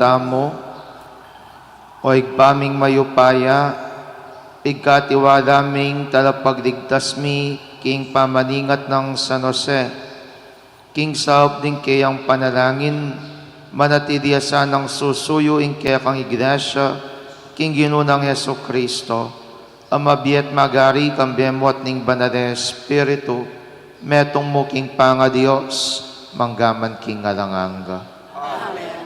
damo, o igpaming mayupaya, igkatiwadaming talapagligtas mi, king pamaningat ng San Jose, king saop din kayang panalangin, manatiliasan ng susuyo ing kaya kang iglesia, king ginunang Yeso Kristo, amabiet magari kang bemot ning banal Espiritu, metong mo king panga Dios, manggaman king alanganga. Amen.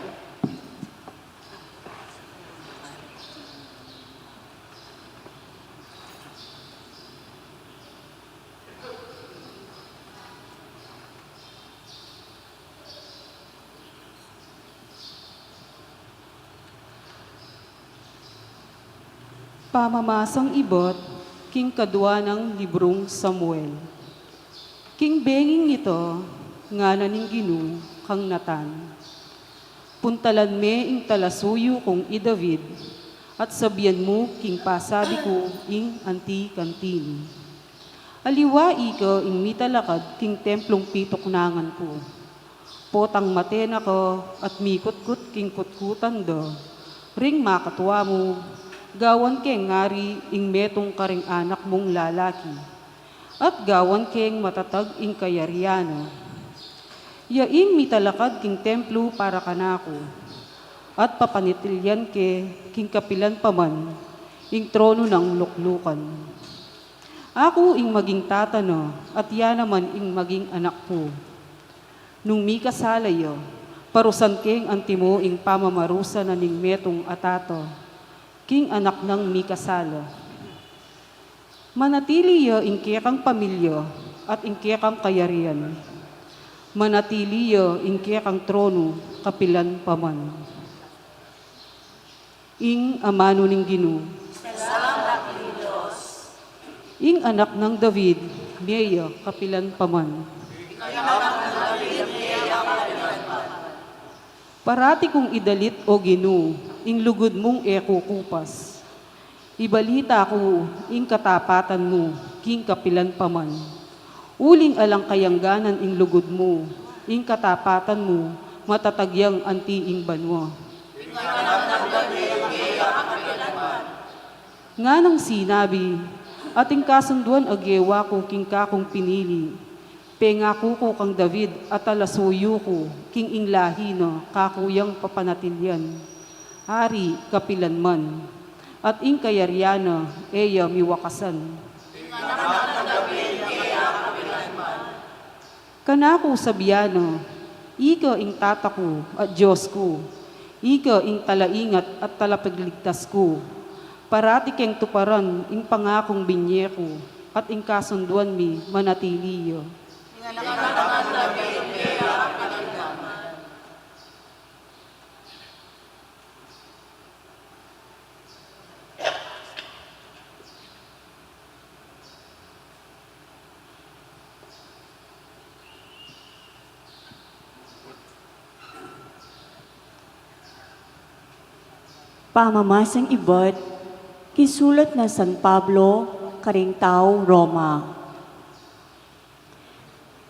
Pamamasang ibot, king kadwa ng librong Samuel. King benging ito, ngana ning Ginu, kang Natan. Puntalan me ing talasuyo kong i David, at sabihan mo king pasabi ko ing anti-kantini. Aliwa ika ing mitalakad king templong pitok-nangan ko. Potang matena ko at mikot-kut king kutkutan do. Ring makatwa mo, gawan keng ngari ing metong karing anak mong lalaki, at gawan keng matatag ing kayariano. Yaing mitalakad king templo para kanako, at papanitilyan king kapilan paman, ing trono ng luklukan. Ako ing maging tatano, at yan naman ing maging anak ko. Nung mi kasalayo, parusan keng antimo ing pamamarusa na ning metong atato, king anak ng Mikasala. Manatili ing kekang pamilya at ing kekang kayarian. Manatili ing kekang trono kapilan paman. Ing amano ning Ginu. Salamat ni Diyos. Ing anak ng David, Meya kapilan paman. Parati kong idalit o Ginu, ing lugod mong kupas. Ibalita ko, ing katapatan mo, king kapilan paman. Uling alang kayangganan ing lugod mo, ing katapatan mo, matatagyang anti ing banwa. Nga nang sinabi, ating kasunduan agewa ko king kakong pinili. Pengako ko kang David at alasuyo ko, king ing lahi no, kakuyang papanatilyan. Hari kapilan man, at ing kayaryana, eya miwakasan. Kanako sabiyano, ika ing tata ko at Diyos ko, ika ing talaingat at talapagligtas ko, parati keng tuparan ing pangakong binye ko, at ing kasunduan mi manatiliyo. Pamamasang ibot, kisulat na San Pablo, Karingtao, Roma.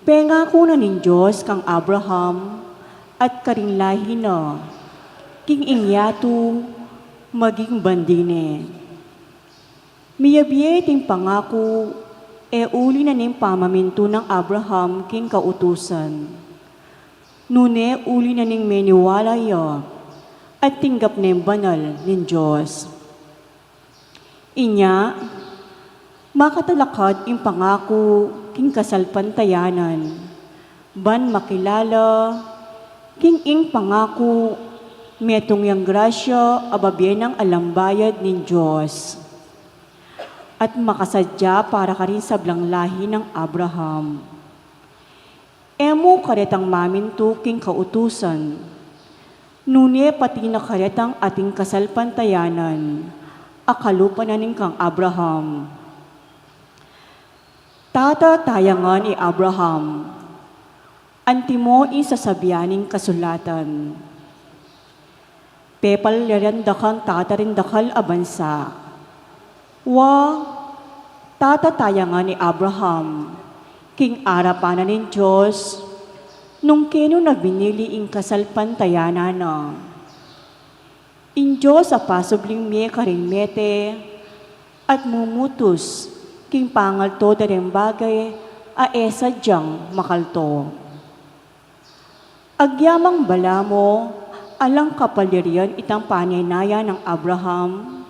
Pengako na ning Diyos kang Abraham at karing lahi na, king ingyatu maging bandine. Miyabiye ting pangako, uli na ning pamaminto ng Abraham king kautusan. Nune uli na ning meniwala ya, at tinggap na banal nin Diyos. Inya, makatalakad yung pangako king kasalpantayanan, ban makilala, king ing pangako, metong yang grasya ababyen ng alambayad nin Diyos. At makasadya para ka rin sa blang lahi ng Abraham. Emo karetang maminto king kautusan, nune pati na karetang ating kasalpantayanan, akalupa na ning kang Abraham. Tata tayangan ni Abraham, antimo isasabianing kasulatan. Pepal yarandakang tatarindakal abansa. Tata tayangan ni Abraham, king arapanan nin Diyos, nung keno na binili ing kasalpantayanan na. Injo sa pasubling me karimete, at mumutus, king pangalto dareng bagay, a esa diyang makalto. Agyamang bala mo, alang kapalirian itang panay-naya ng Abraham,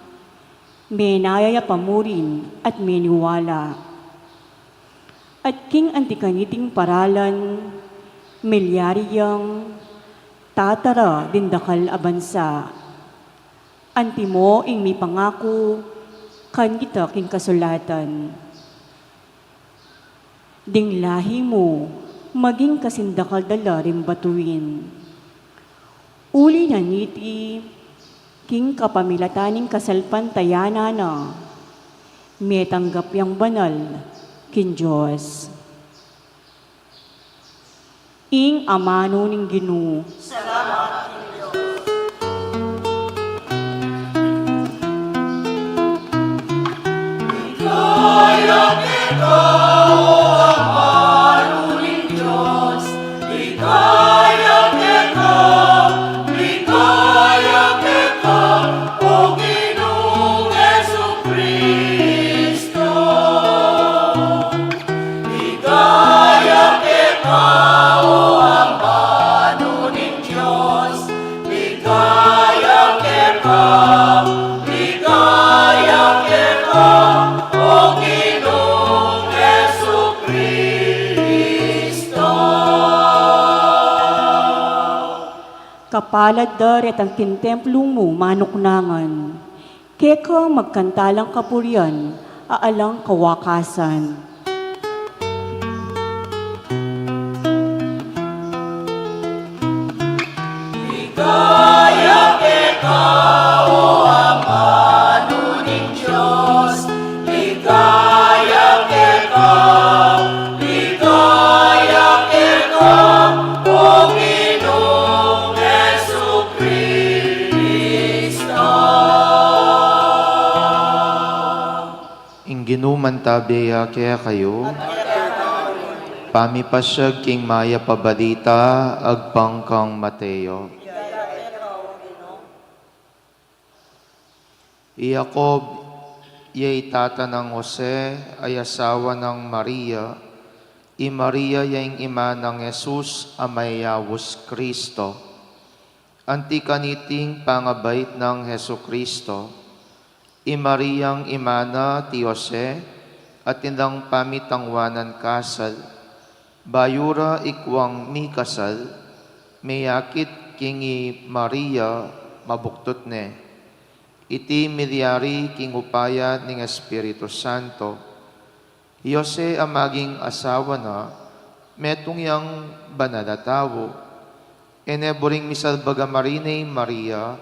menayaya pamurin at meniwala. At king antikaniting paralan, milyariyang tatara dindakal abansa. Antimo ing mi pangako, kan kita king kasulatan. Ding lahi mo, maging kasindakal dala rin batuin. Uli na niti, king kapamilataning kasalpantayana na, may tanggap yang banal, kin Diyos. Ing amano ning Ginoo. Kapalad daret ang kintemplo mo manuknangan. Keka magkantalang kapurian, aalang kawakasan. Ginumantabeya kaya kayo, pamipasyag king maya pabalita, agpangkang Mateo. Jacob, yay tata ng Jose, ay asawa ng Maria, Maria yung ima ng Jesus, amayawos Kristo. Antikaniting pangabait ng Heso Kristo, Mariyang imana ti Jose, at tindang pamitangwanan kasal, bayura ikwang mi kasal, mayakit kingi Maria mabuktot ne. Iti milyari king upaya ng Espiritu Santo. Jose ang maging asawa na, metong yang banalatawo, eneboring misalbaga marine Maria,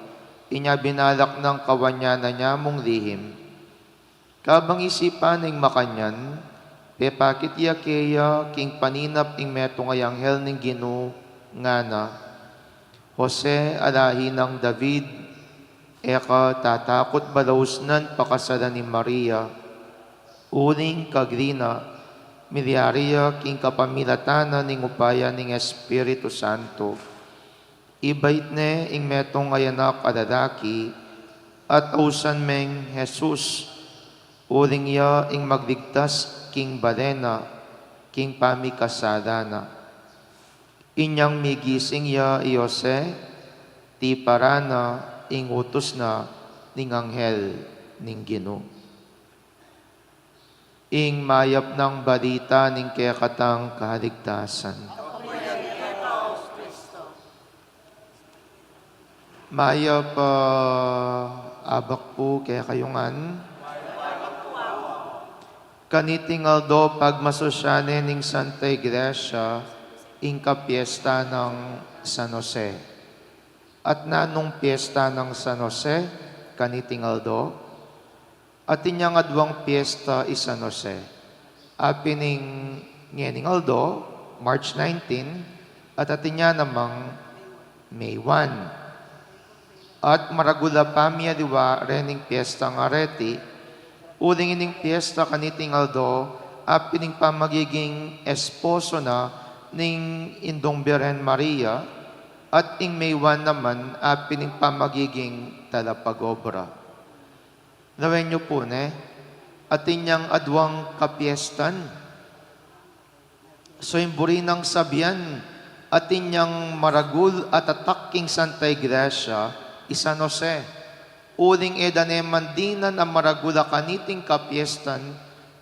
inya binalak ng kawanyanan niya mong lihim. Kabang isipan ng makanyan, pepakit yakeya king paninap ing metong ay anghel ng Ginoo nga na, Jose alahi ng David, eka tatakot balawsnan pakasalan ni Maria, uling kagrina, milyariya king kapamilatana ning upaya ning Espiritu Santo. Ibait ne ing metong ayanak adadaki at ausan meng Jesus, uling ya ing magligtas king balena, king pamikasadana. Inyang migising ya Jose, ti parana ing utos na ning anghel ning Ginoo. Ing mayap ng balita ning kayakatang kahaligtasan. Mayap abak po kaya kayungan. Kanitingal do pagmasosyane ning Santa Iglesia ing kapiesta ng San Jose. At nanong piesta ng San Jose, kanitingal do, at inyang adwang piesta is San Jose. Apining ngeningal do, March 19, at atinya namang May 1. At maragula pamya diwa rening piyesta ng areti, uling ining piyesta kaniting aldo, apining pa magiging esposo na ning Indong Beren Maria, at ing maywan naman apining pamagiging talapagobra. Lawen nyo po at inyang adwang kapiestan. So imburi ng sabian at inyang maragul at ataking Santa Iglesia, San Jose. Uling edaneman dinan ang maragula kaniting kapiestan,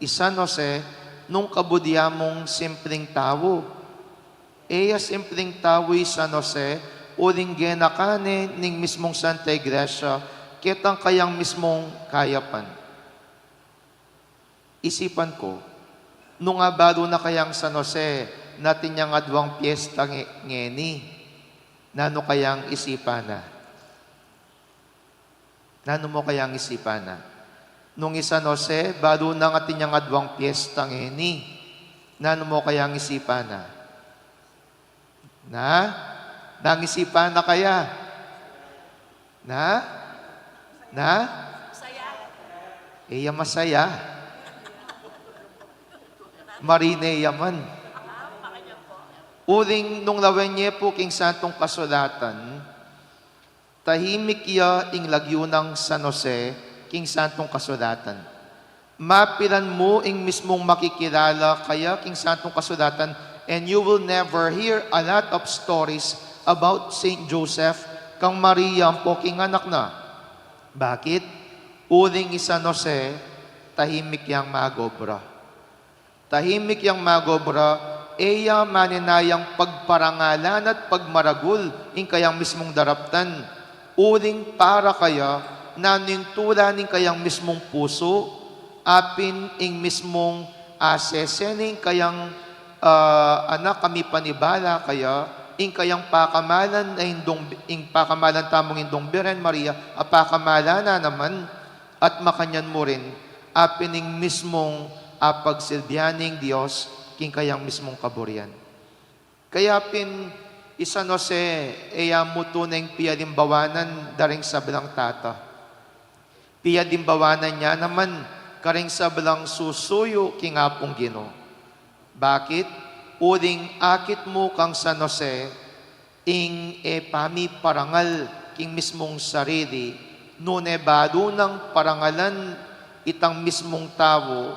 San Jose, nung kabudyamong simpleng tao. Eya simpleng tao San Jose, uling genakane ning mismong Santa Iglesia, kitang kayang mismong kayapan. Isipan ko, nung abalo na kayang San Jose, natin niyang adwang piyesta ngeni, nano kayang isipan na? Nano mo kayang isipan na? Nung San Jose, balo na atin niyang adwang piyesta ngeni, nano mo kayang isipan na? Nangisipan na kaya? Na? Iya masaya. Marine yaman. Uling nung lawenye po king santong kasulatan, tahimik ya ing lagyo ng San Jose, king santong kasulatan. Mapilan mo ing mismong makikilala kaya king santong kasulatan, and you will never hear a lot of stories about Saint Joseph kang Maria po king anak na. Bakit? Uling San Jose, tahimik yang magobra. Tahimik yang magobra, eya maninayang pagparangalan at pagmaragul ing kayang mismong daraptan. Uling para kaya nanintula ning kayang mismong puso, apin ing mismong asesening kayang anak kami panibala kaya ing kayang pakamalan na ing pakamalan tamong indong Birhen Maria, apakamalan na naman at makanyan mo rin apining mismong apagsilbianing Diyos king kayang mismong kaburian. Kaya pin San Jose eya muto na yung piyalimbawanan daring sa belang tata. Piyalimbawanan niya naman karing sa belang susuyo king apong Ginoo. Bakit? Uling akit mo kang San Jose ing pami parangal king mismong sarili, nune bado ng parangalan itang mismong tao,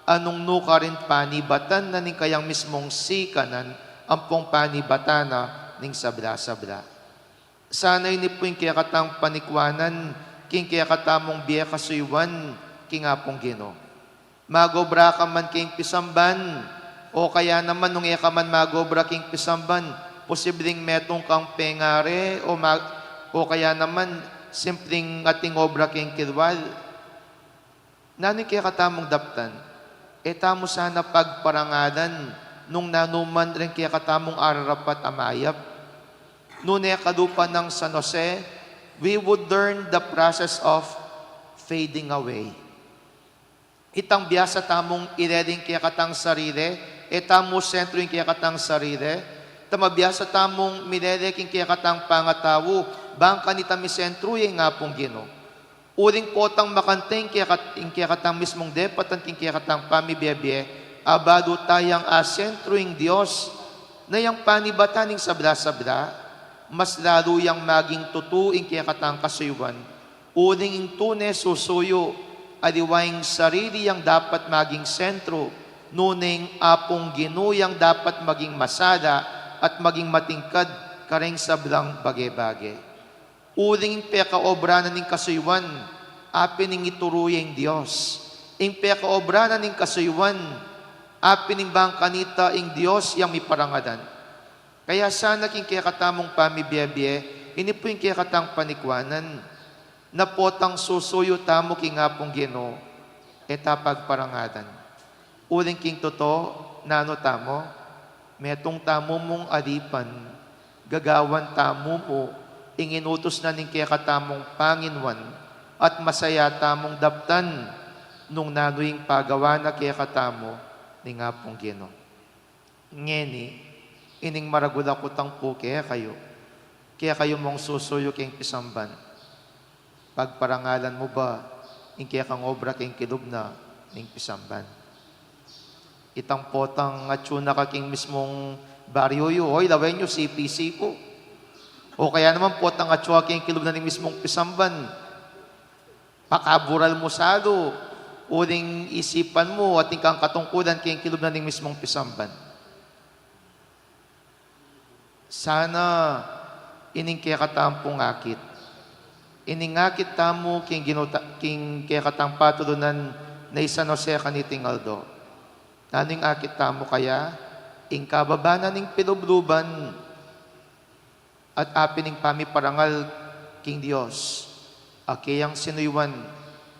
anong nuka rin panibatan na ning kayang mismong sikanan, ampong panibatana ning sabla-sabla. Sana'y ni po yung kaya katang panikwanan, king kaya katamong biya kasuywan, king apong Ginoo. Magobra ka man king pisamban, o kaya naman nung iya ka man magobra king pisamban, posibleng metong kang pengare, o kaya naman simpleng ating obra king kirwal. Nano'y kaya katamong daptan, tamo sana pagparangalan nung nanuman rin kaya katamong ararapat amayap. Nune kadupa ng San Jose, we would learn the process of fading away. Itang biyasa tamong ireding kaya katang sarili, tamo sentro yung kaya katang sarili, tamabiyasa tamong milereking kaya katang pangatawo, bangka ni tami sentro yung nga pong Ginoo. Uling potang makanteng kaya katang mismong depatan kaya katang pamibiyabye, abado tayang asentro yung Diyos, na yung panibataning sabla-sabla, mas lalo yung maging tutuing kaya katang kasuywan. Uling yung tune susuyo, aliwayang sarili yung dapat maging sentro, nuning apong Ginoo yang dapat maging masada at maging matingkad kareng sablang bage-bage. Uling peka-obra na ning kasuywan, apining ituruyeng Diyos. Ing peka-obra na ning kasuywan, apining bangkanita ing Diyos yang miparangadan. Kaya sana king kaya katamong pamibiyabye, ini po yung kaya katang panikwanan, na potang susuyo tamo king apong Ginoo, etapag parangadan. Uling king toto, nano tamo, metong tamo mong alipan, gagawan tamo mo, inginutos na ning kaya katamong Panginwan, at masaya tamong daptan, nung nanoing pagawa na kaya katamo, ni nga pong Ginoo. Ngeni, ining maragula ko tang po kaya kayo mong susuyo king pisamban. Pagparangalan mo ba, ing kaya kang obra king kilubna, ning pisamban. Itang potang atsuna ka king mismong baryo yu, hoy, laway nyo, CPC po. O kaya naman po, tangatswa king kilub na ning mismong pisamban. Pakabural mo salo, uling isipan mo at kang katungkulan king kilub na ning mismong pisamban. Sana ining kaya katampong akit. Iningakit tamo king kaya katampatulunan na San Jose kaniting aldo. Naning akit tamo kaya, ing kababana ning pilubluban at apining pamiparangal king Dios. Akiyang sinuywan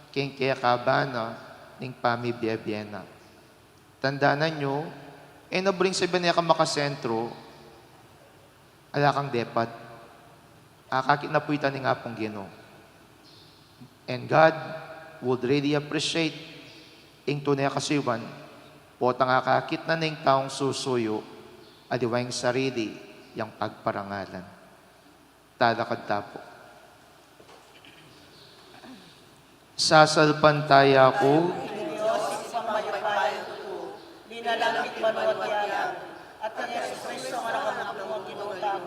king kaya kabana ning pamibiyabiyena. Tandaanan nyo, nabring sabi niya ka makasentro, ala kang depat. Akakit na puwitan ni nga pong Ginoo. And God would really appreciate ing tunay kasiwan po tang akakit na ning taong susuyo adiwang sarili yang pagparangalan. Talakad tapo. Sasalpantaya ko, Linalangit manuot yan, at ang Yesus Cristo nga nakamagdungog ginutang,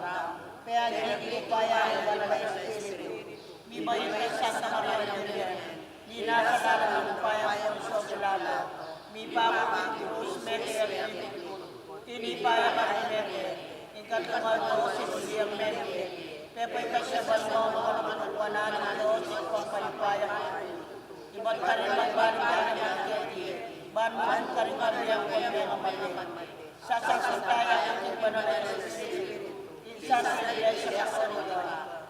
kaya hindi paya ang banal na Espiritu. Di ba yung kaysa sa Maria ng Virgen, di nasasala ng paya ang sosilala, mi papa ang Diyos, meke at Espiritu, hindi paya ka ng meke, ikatungan mo si Siyang meke, pepay ka siya ba mo mga namanagwana ng Diyos, ipang palipaya ka. Iba't ka rin magbaling ka ng meke, banuan ka rin kami ang kaya ng meke. Sasaksitaya ang ibanan ng Espiritu, insasaliyan sa kasalugan,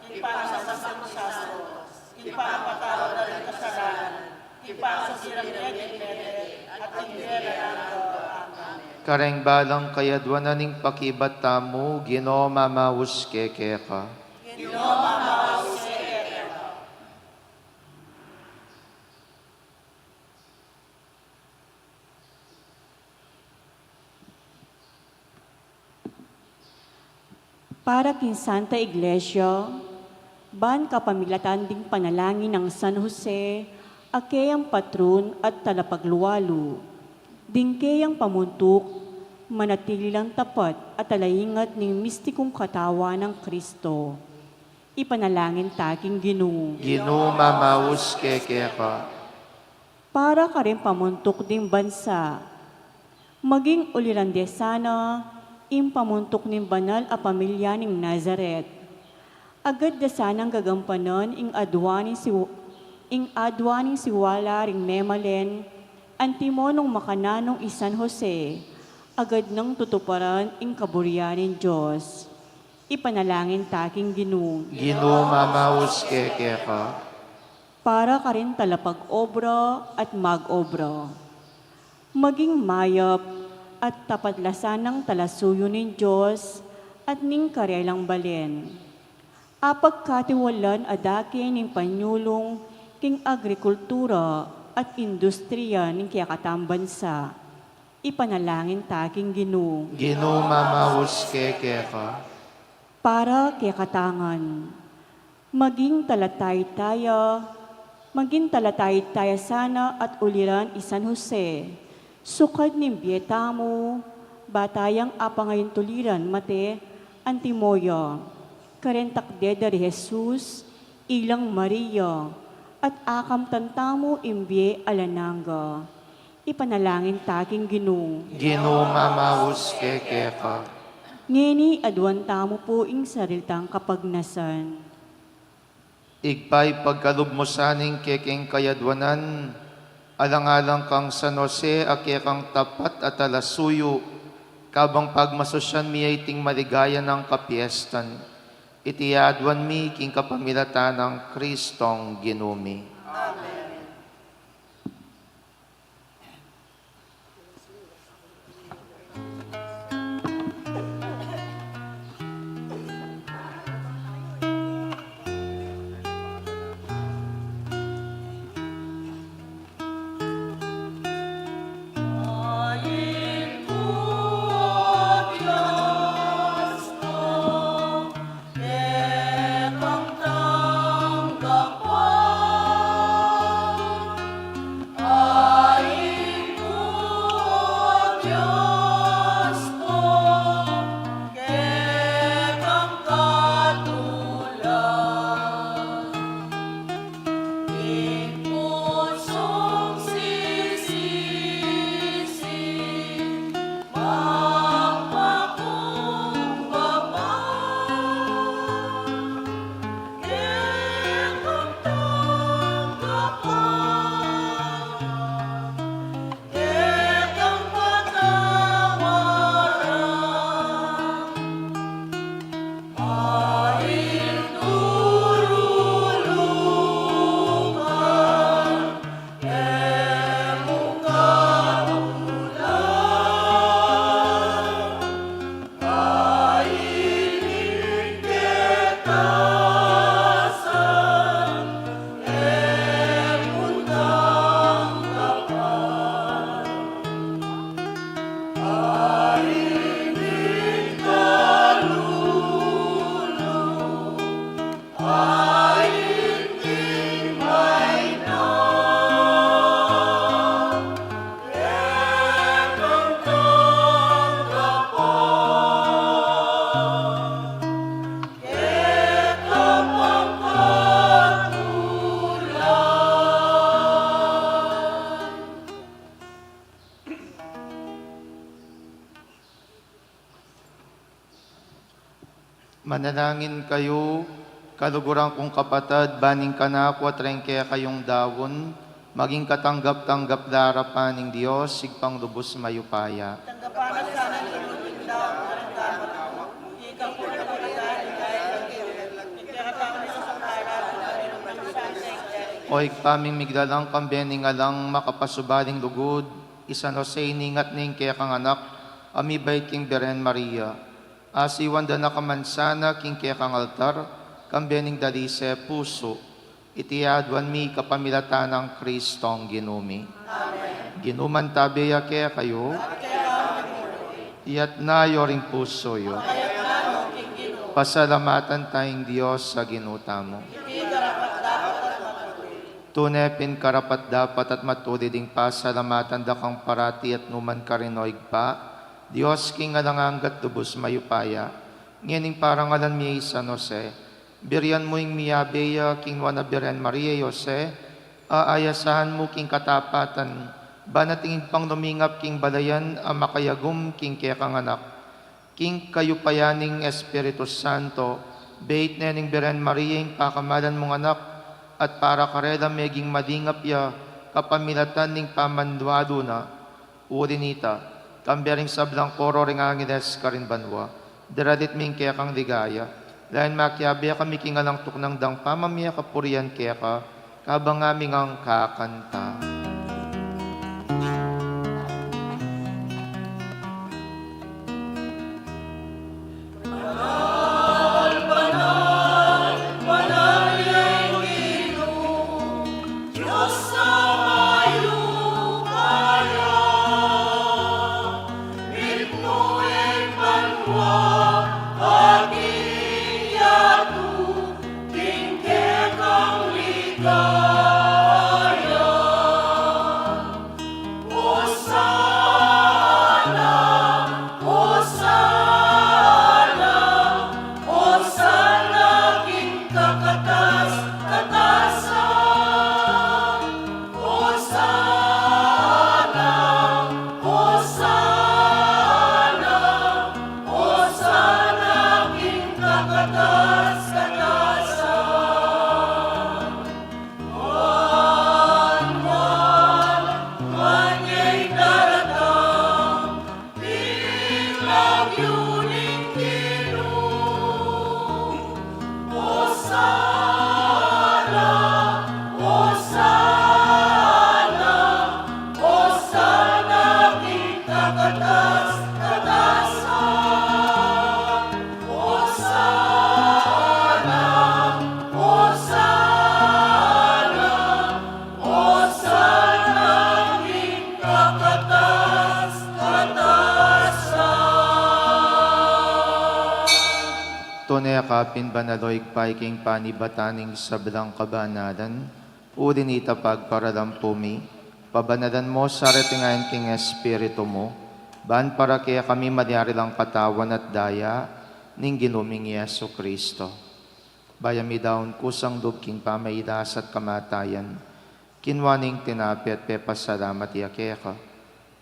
ipasasasang saso, ipapatawad na rin kasalanan, ipasasirang meke, at ingbera ng Amen. kareng balang kayadwa na ning pakibat tamo, Ginoo mamawus keke ka. Ginoo mamawas sa Para kin Santa Iglesia, ban kapamilatan ding panalangin ng San Jose, akeyang patron at talapagluwalo, dingkeyang pamuntok, manatili lang tapat at alaingat ng mistikong katawa ng Kristo. Ipanalangin taking Ginoo. Ginoo mamawus keke ka. Para ka rin pamuntok ding bansa, maging ulirandesana, impamuntok ning banal a pamilya ning Nazaret. Agad da sanang gagampanon ing adwaning siwala ring memalen, antimonong makananong San Jose, agad nang tutuparan ing kaburyanin Diyos. Ipanalangin taking Ginoo. Ginoo mamawus keke ka. Para ka rin talapag-obra at mag-obra. Maging mayap at tapatlasan ng talasuyo ng Diyos at ning karelang balen. Apagkatiwalan adake ning panyulong king agrikultura at industriya ning kiyakatang bansa. Ipanalangin taking Ginoo. Ginoo mamawus keke ka. Para kiyakatangan, maging talatay tayo sana at uliran San Jose. Sukad ning Bietamo, batayang apangayong tuliran mate, Antimoyo, karentak dedari Jesus, ilang Maria, at akam tantamo imbye alananga. Ipanalangin taking Ginoo. Ginoo mamawus keke ka. Ngeni adwan tamo po ing sariltang kapagnasan. Igpay pagkalub mo saning kekeng kayadwanan, alang-alang kang San Jose, ake kang tapat at alasuyo, kabang pagmasosyan miyay ting maligaya ng kapiestan, itiadwan mi king kapamilatan ng Kristong Ginumi. Manalangin kayo, kaluguran kong kapatid, baning ka na ako at rin kaya kayong dawon, maging katanggap-tanggap darapan ng Diyos, sigpang lubos mayupaya. Tanggapan na sana ng inuling daw ng dapat mo. Ikaw po na magagaling dahil ang Diyos. Ipinakatao na sa pangalan ng Panginoon ng Santo. Oy paming migdalang kambening alang makapasubaling lugod, isa no say ningat ning kaya kang anak, amibay king Beren Maria. Asiwan da nakamansana king kaya kang altar, kambening dalise puso, itiyadwan mi kapamilatan ng Kristong ginumi. Amen. Ginuman tabiya kaya kayo, iyat na yoring puso yo. Pasalamatan tayong Diyos sa ginuta mo. Tunepin karapat dapat at matuli ding pasalamatan da kang parati at numan karinoig pa. Diyos king alanganggat tubos mayupaya. Ngining parangalan mi San Jose. Birian mo ing miyabeya king wana Beren Maria Jose. Aayasahan mo king katapatan. Banatingin pang lumingap king balayan ang makayagum king kaya kang anak. King kayupayaning Espiritu Santo. Bait nening Beren Maria ing pakamalan mong anak. At para karela meging madingap ya kapamilatan ning pamandwado na. Urinita. Kambering sablang koro ring angiles karin banwa. Deradit ming kaya kang ligaya. Lain makiabiya kami kingalang tuknang dang pamamiya kapurian kaya ka. Kabang aming ang kakanta. Tunay akapin banaloig paiking panibataning sablang kabanalan, udinita pagparalampumi, pabanalan mo sa retingayan king Espiritu mo, ban para kaya kami madyari lang patawan at daya, ning ginuming Yesu Kristo. Bayami daon kusang lubking pamaydas at kamatayan, kinwaning tinapi at pepasalamat yakeka,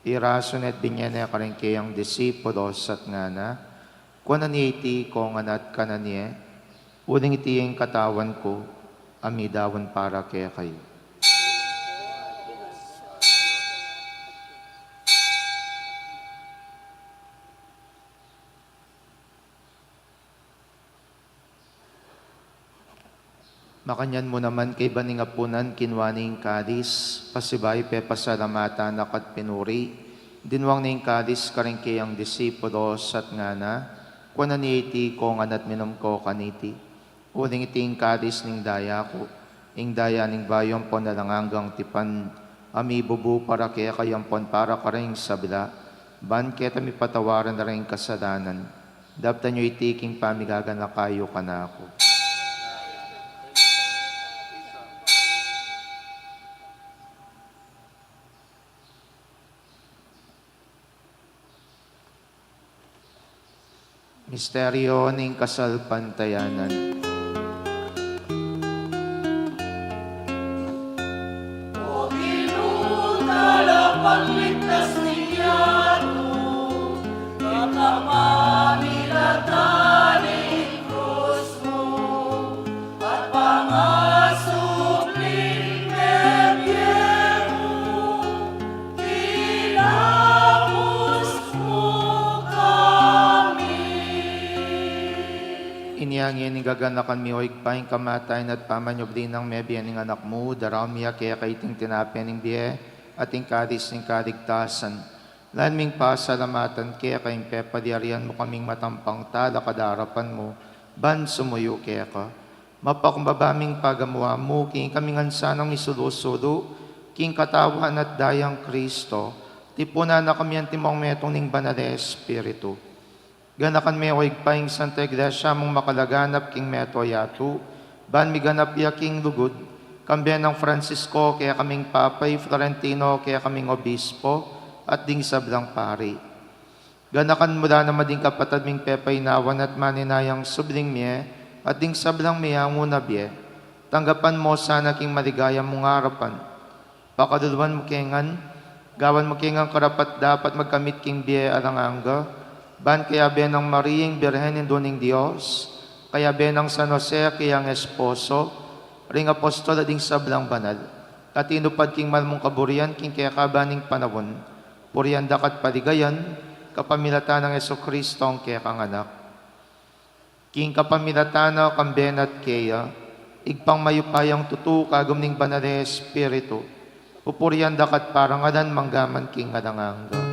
irason at binyane ka rin kayang disipulos at ngana, kuanan iti kong anat kananye, uling iti yung katawan ko, amidawan para kaya kayo. Makanyan mo naman kay baningapunan kinwaning kadis, pasibay pe pasalamatan akat pinuri, dinwang ning kadis karing kayang disipulos at ngana, kuanan iti kong anat minum ko kaniti, uling iting kadis ning daya ko, ing daya ning bayon po na langanggang tipan, ami bubu para kaya kayampon para karing sabila, ban keta mi patawaran na rin kasalanan, dapta nyo itiking pamigagan na kayo kanako. Misteryo ng kasalpantayanan. O Ginoo, pagligtas niya, kapamilatan ni ngin gaganakan mi oig paing kamatayan at pamanyobdi ng mebiyan ng anak mo, daraw miya kaya kaiting tinapyan ng biye, at ingkadis ng kaligtasan. Lan ming pasalamatan kaya kayong pepadiarian mo kaming matampang tala kadarapan mo, ban sumuyo kaya ka. Mapakumbabaming pagamuha mo, king kaming ansanang misulusulo, king katawan at dayang Kristo, tipuna na kami ang timong metong ning banal na Espiritu. Ganakan me oig paing Santa Iglesia mong makalaganap king meto yatu, ban mi ganap ya king lugod, kambiyan ng Francisco kaya kaming Papay Florentino kaya kaming Obispo, at ding sablang pari. Ganakan mula na mading kapatad ming pepay nawan at maninayang subling miye, at ding sablang miya muna biye, tanggapan mo sana king maligaya mong harapan. Pakaduluan mo kengan, gawan mo kengan karapat dapat magkamit king biye alanganga, ban kaya benang Mariing Birhen Induning Diyos, kaya benang San Jose kayang esposo, ring apostol ading sablang banal, at inupad king malmong kaburian king kaya kabaning panawon, purian dakat paligayan, kapamilatan ng Jesucristo ang kaya kang anak. King kapamilatan na kamben at kaya, igpang mayupayang tutu kagumning banal na Espiritu, pupurian dakat parangadan manggaman king adanganga.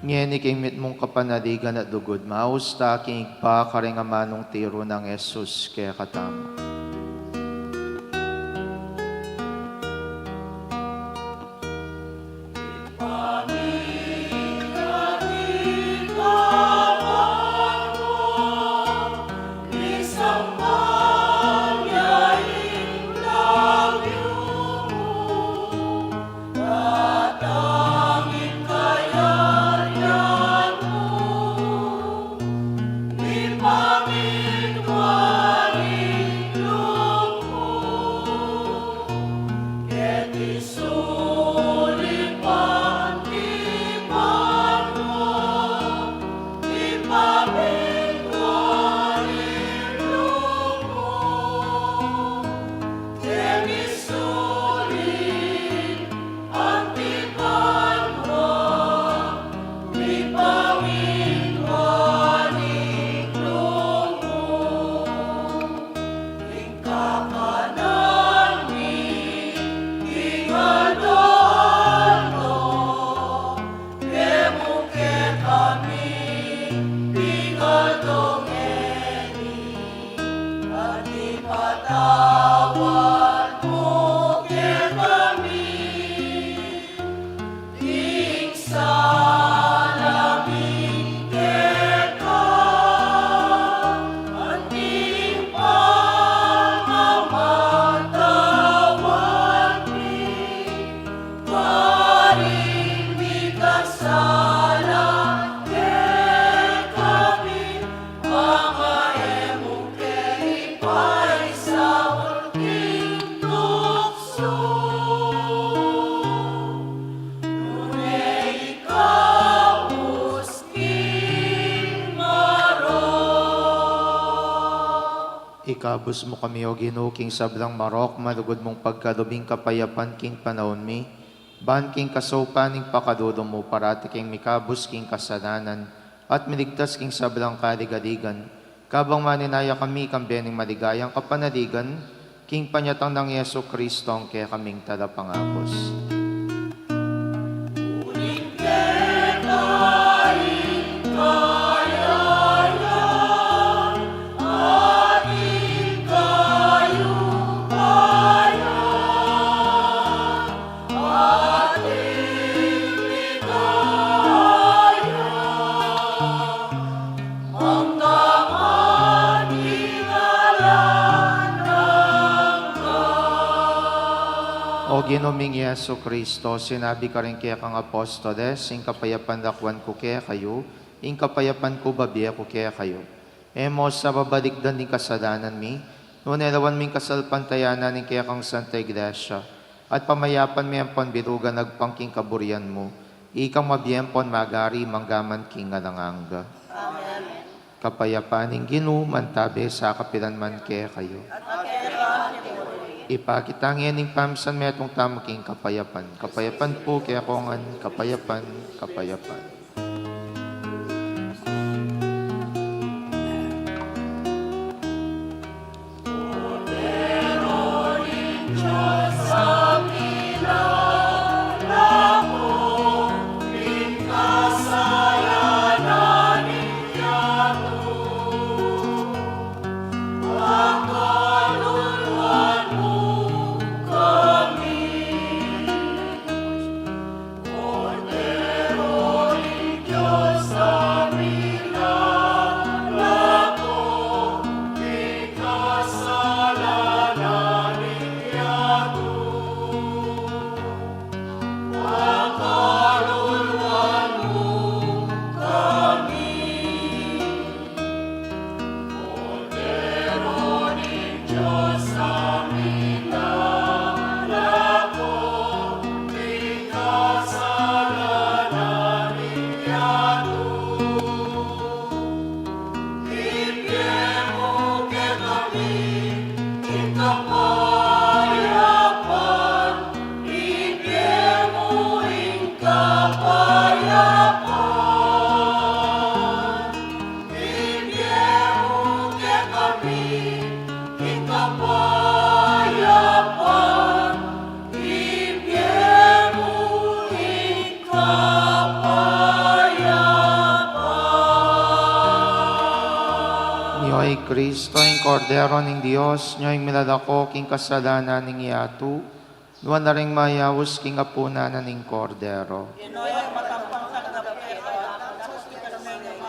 Ngeni king mit mong kapanaligan at dugod, mausta king pa karingamanong tiro ng Jesus kaya katama. Ikabos mo kami o ginuking sablang marok, malugod mong pagkalubing kapayapan king panahon mi, ban king kasopaning pakadudo mo parati king mikabos king kasalanan, at miligtas king sablang kaligaligan, kabang maninaya kami kambening maligayang kapanaligan, king panyatang ng Yesu Kristo ang kaya kaming talapangapos. O Ginoming Yesu Kristo, sinabi ka rin kaya kang apostoles, ing kapayapan dakwan ko kaya kayo, ing kapayapan ko babiya ko kaya kayo. Emo sa babalikdan ng kasalanan mi, nunelawan ming kasalpantayanan ng kaya kang Santa Iglesia, at pamayapan mi ang panbirugan nagpangking kaburian mo, ikang mabiyempon magari manggaman king alanganga. Amen. Kapayapaan ng Ginoo mantabi sa kapilan man kaya kayo. Ipakitang yaning pamsan metong tamaking kapayapan. Kapayapan po kaya kongan, kapayapan, kapayapan. Niyo'y Kristo, yung kordero ng Diyos, niyo'y milalako king kasalanan ng iyatu, nuwan na rin mayawos king apunanan ng kordero. Inoy ay matampang sa kagapito, tapos kita na may maya.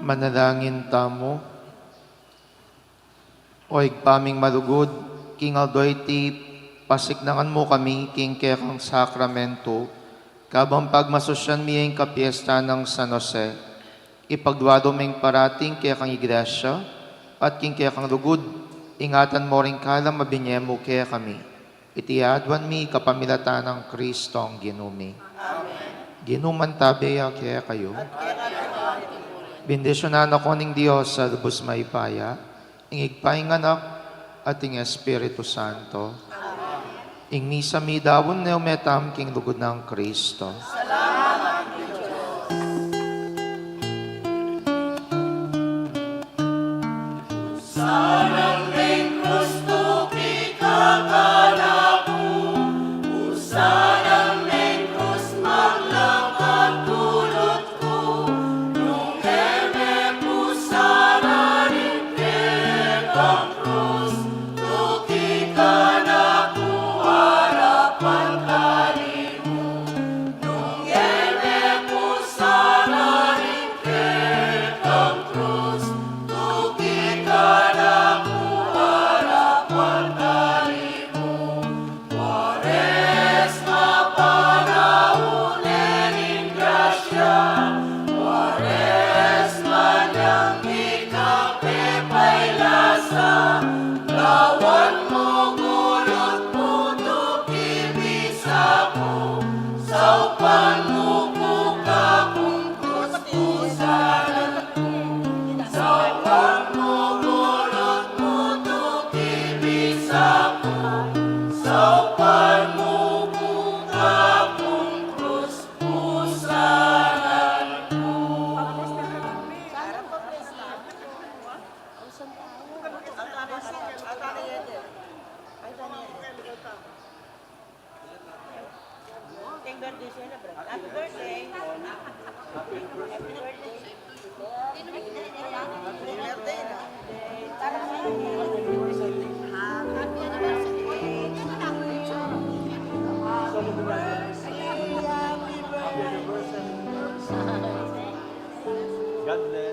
Manalangin tamo. O igpaming malugod, King Aldoyti, pasiknangan mo kami, King Kekang Sakramento, kabang pagmasosyan miyeng kapiesta ng San Jose, ipagduwado ming parating Kekang Iglesia, at King Kekang lugod, ingatan mo rin kalang mabinyemo kaya kami. Itiadwan mi kapamilata ng Kristo ang ginumi. Ginuman tabeya kaya kayo. Bendisyonan ako ng Diyos sa lubos maipaya, ingigpaing anak at ing Espiritu Santo. Ing misa mi dawon na umetam king lugod ng Kristo. God bless.